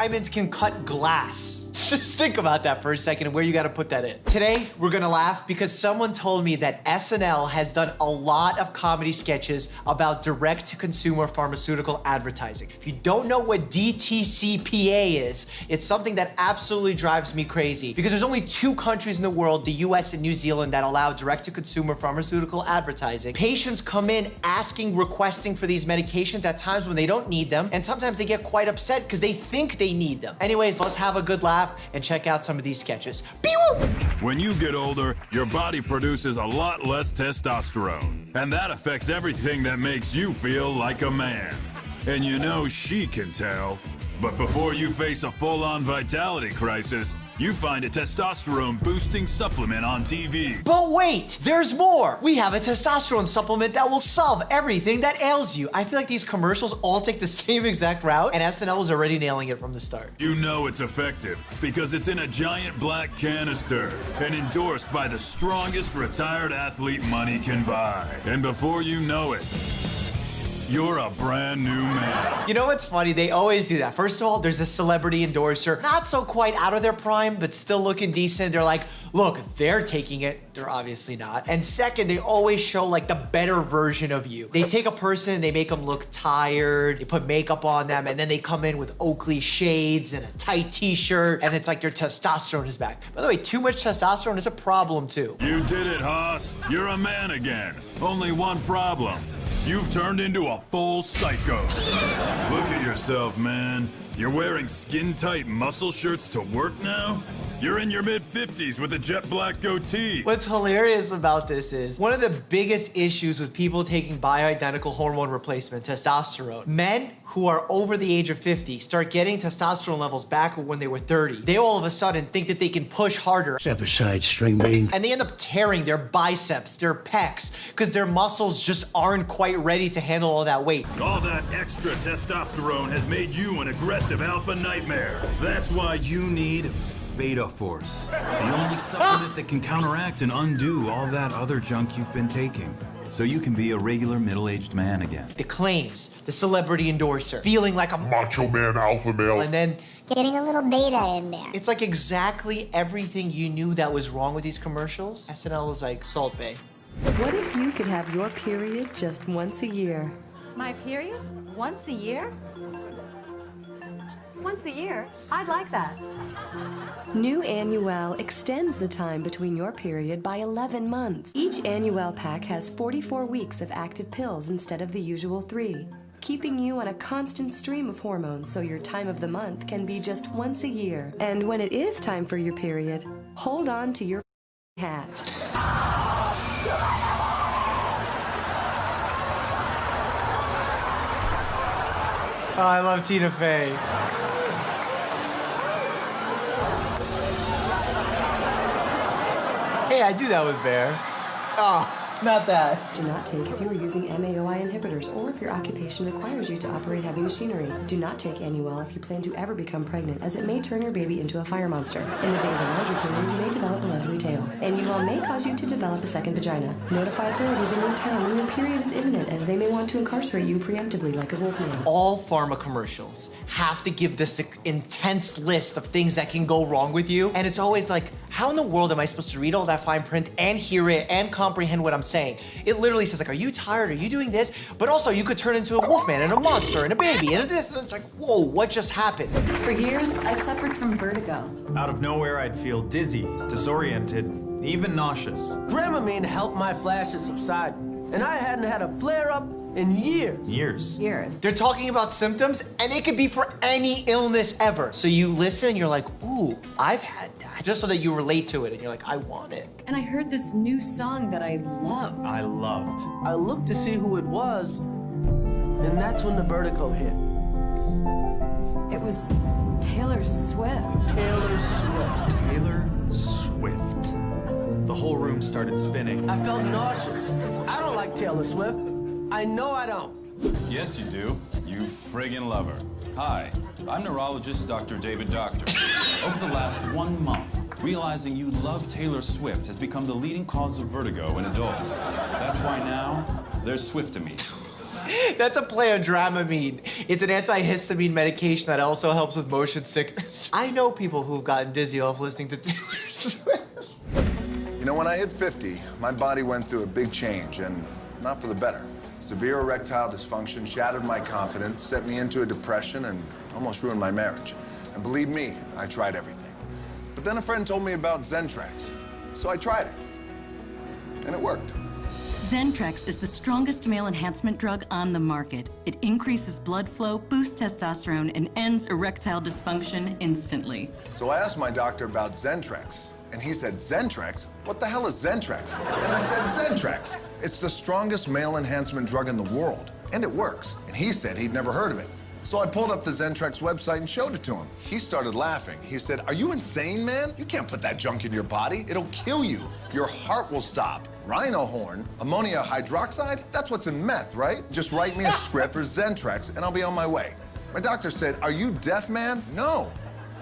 diamonds can cut glass. Just think about that for a second and where you gotta put that in. Today, we're gonna laugh because someone told me that SNL has done a lot of comedy sketches about direct-to-consumer pharmaceutical advertising. If you don't know what DTCPA is, it's something that absolutely drives me crazy because there's only 2 countries in the world, the US and New Zealand, that allow direct-to-consumer pharmaceutical advertising. Patients come in asking, requesting for these medications at times when they don't need them, and sometimes they get quite upset because they think they need them. Anyways, let's have a good laugh and check out some of these sketches. When you get older, your body produces a lot less testosterone, and that affects everything that makes you feel like a man. And you know she can tell. But before you face a full-on vitality crisis, you find a testosterone-boosting supplement on TV. But wait, there's more! We have a testosterone supplement that will solve everything that ails you. I feel like these commercials all take the same exact route, and SNL is already nailing it from the start. You know it's effective because it's in a giant black canister and endorsed by the strongest retired athlete money can buy. And before you know it, you're a brand new man. You know what's funny? They always do that. First of all, there's a celebrity endorser, not so quite out of their prime, but still looking decent. They're like, look, they're taking it. They're obviously not. And second, they always show like the better version of you. They take a person, they make them look tired, they put makeup on them, and then they come in with Oakley shades and a tight t-shirt, and it's like their testosterone is back. By the way, too much testosterone is a problem too. You did it, Haas. You're a man again. Only one problem. You've turned into a full psycho. Look at yourself, man. You're wearing skin-tight muscle shirts to work now? You're in your mid-50s with a jet black goatee. What's hilarious about this is one of the biggest issues with people taking bioidentical hormone replacement, testosterone. Men who are over the age of 50 start getting testosterone levels back when they were 30. They all of a sudden think that they can push harder. Step aside, string bean. And they end up tearing their biceps, their pecs, because their muscles just aren't quite ready to handle all that weight. All that extra testosterone has made you an aggressive alpha nightmare. That's why you need Beta Force, the only supplement that can counteract and undo all that other junk you've been taking, so you can be a regular middle-aged man again. The claims, the celebrity endorser, feeling like a macho man, alpha male, and then getting a little beta in there. It's like exactly everything you knew that was wrong with these commercials. SNL was like, Salt Bay. What if you could have your period just once a year? My period? Once a year? Once a year? I'd like that. New Annuel extends the time between your period by 11 months. Each Annuel pack has 44 weeks of active pills instead of the usual 3, keeping you on a constant stream of hormones so your time of the month can be just once a year. And when it is time for your period, hold on to your hat. Oh, I love Tina Fey. Hey, I do that with Bear. Oh, not that. Do not take if you are using MAOI inhibitors or if your occupation requires you to operate heavy machinery. Do not take Annuel if you plan to ever become pregnant, as it may turn your baby into a fire monster. In the days around your period, you may develop a leathery tail. Annuel may cause you to develop a second vagina. Notify authorities in your town when your period is imminent, as they may want to incarcerate you preemptively like a wolfman. All pharma commercials have to give this intense list of things that can go wrong with you. And it's always like, how in the world am I supposed to read all that fine print and hear it and comprehend what I'm saying? It literally says like, are you tired? Are you doing this? But also you could turn into a wolfman and a monster and a baby and this. And it's like, whoa, what just happened? For years, I suffered from vertigo. Out of nowhere, I'd feel dizzy, disoriented, even nauseous. Dramamine helped my flashes subside, and I hadn't had a flare-up in years. Years. They're talking about symptoms, and it could be for any illness ever. So you listen, and you're like, ooh, I've had that. Just so that you relate to it, and you're like, I want it. And I heard this new song that I loved. I loved. I looked to see who it was, and that's when the vertigo hit. It was Taylor Swift. Taylor Swift. Taylor Swift. The whole room started spinning. I felt nauseous. I don't like Taylor Swift. I know I don't. Yes, you do. You friggin' love her. Hi, I'm neurologist Dr. David Doctor. Over the last 1 month, realizing you love Taylor Swift has become the leading cause of vertigo in adults. That's why now, there's Swiftamine. That's a play on Dramamine. It's an antihistamine medication that also helps with motion sickness. I know people who've gotten dizzy off listening to Taylor Swift. You know, when I hit 50, my body went through a big change, and not for the better. Severe erectile dysfunction shattered my confidence, set me into a depression, and almost ruined my marriage. And believe me, I tried everything. But then a friend told me about Zentrax, so I tried it. And it worked. Zentrax is the strongest male enhancement drug on the market. It increases blood flow, boosts testosterone, and ends erectile dysfunction instantly. So I asked my doctor about Zentrax, and he said, Zentrax? What the hell is Zentrax? And I said, Zentrax. It's the strongest male enhancement drug in the world, and it works. And he said he'd never heard of it. So I pulled up the Zentrax website and showed it to him. He started laughing. He said, are you insane, man? You can't put that junk in your body. It'll kill you. Your heart will stop. Rhino horn, ammonia hydroxide, that's what's in meth, right? Just write me a script for Zentrax and I'll be on my way. My doctor said, are you deaf, man? No.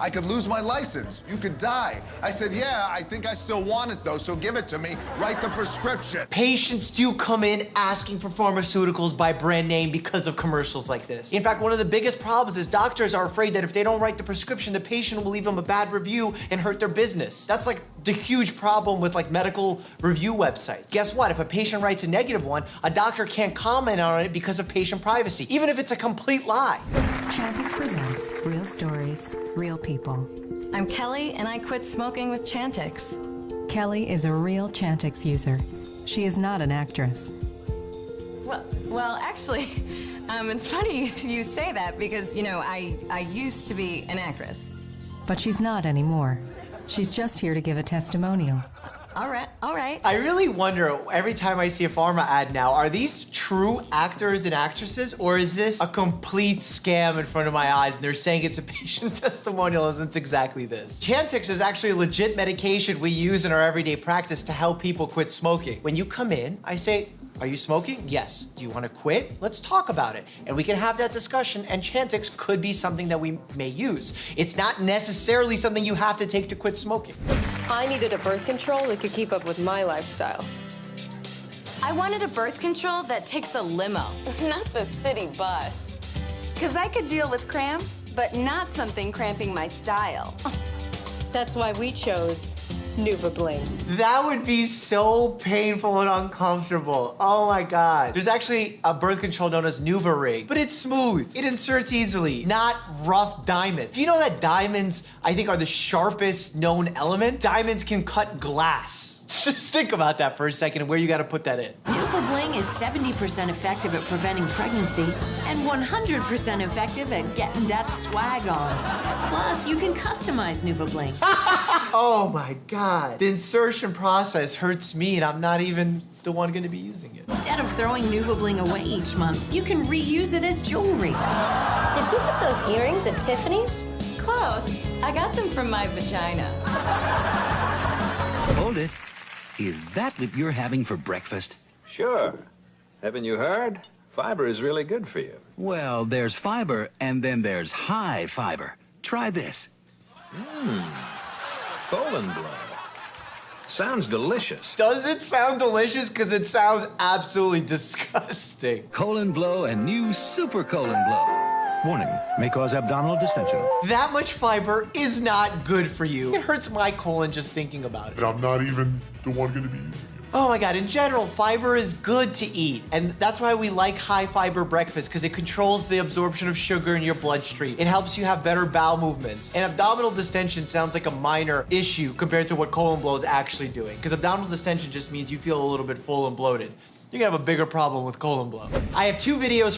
I could lose my license. You could die. I said, yeah, I think I still want it though, so give it to me. Write the prescription. Patients do come in asking for pharmaceuticals by brand name because of commercials like this. In fact, one of the biggest problems is doctors are afraid that if they don't write the prescription, the patient will leave them a bad review and hurt their business. That's like the huge problem with like medical review websites. Guess what? If a patient writes a negative one, a doctor can't comment on it because of patient privacy, even if it's a complete lie. Chantix presents real stories, real people. I'm Kelly, and I quit smoking with Chantix. Kelly is a real Chantix user. She is not an actress. Well, actually, it's funny you say that because, you know, I used to be an actress. But she's not anymore. She's just here to give a testimonial. All right. I really wonder every time I see a pharma ad now, are these true actors and actresses, or is this a complete scam in front of my eyes and they're saying it's a patient testimonial and it's exactly this? Chantix is actually a legit medication we use in our everyday practice to help people quit smoking. When you come in, I say, are you smoking? Yes. Do you want to quit? Let's talk about it. And we can have that discussion, and Chantix could be something that we may use. It's not necessarily something you have to take to quit smoking. I needed a birth control that could keep up with my lifestyle. I wanted a birth control that takes a limo. Not the city bus. Because I could deal with cramps, but not something cramping my style. That's why we chose NuvaBling. That would be so painful and uncomfortable. Oh my God. There's actually a birth control known as NuvaRig, but it's smooth. It inserts easily, not rough diamonds. Do you know that diamonds, I think, are the sharpest known element? Diamonds can cut glass. Just think about that for a second and where you gotta put that in. NuvaBling is 70% effective at preventing pregnancy and 100% effective at getting that swag on. Plus, you can customize NuvaBling. Oh my God. The insertion process hurts me and I'm not even the one gonna be using it. Instead of throwing NuvaBling away each month, you can reuse it as jewelry. Did you get those earrings at Tiffany's? Close. I got them from my vagina. Hold it. Is that what you're having for breakfast? Sure. Haven't you heard? Fiber is really good for you. Well, there's fiber, and then there's high fiber. Try this. Colon blow. Sounds delicious. Does it sound delicious? Because it sounds absolutely disgusting. Colon blow and new super colon blow. Warning, may cause abdominal distension. That much fiber is not good for you. It hurts my colon just thinking about it. And I'm not even the one gonna be using it. Oh my God, in general, fiber is good to eat. And that's why we like high fiber breakfast, because it controls the absorption of sugar in your bloodstream. It helps you have better bowel movements. And abdominal distension sounds like a minor issue compared to what colon blow is actually doing. Because abdominal distension just means you feel a little bit full and bloated. You're gonna have a bigger problem with colon blow. I have 2 videos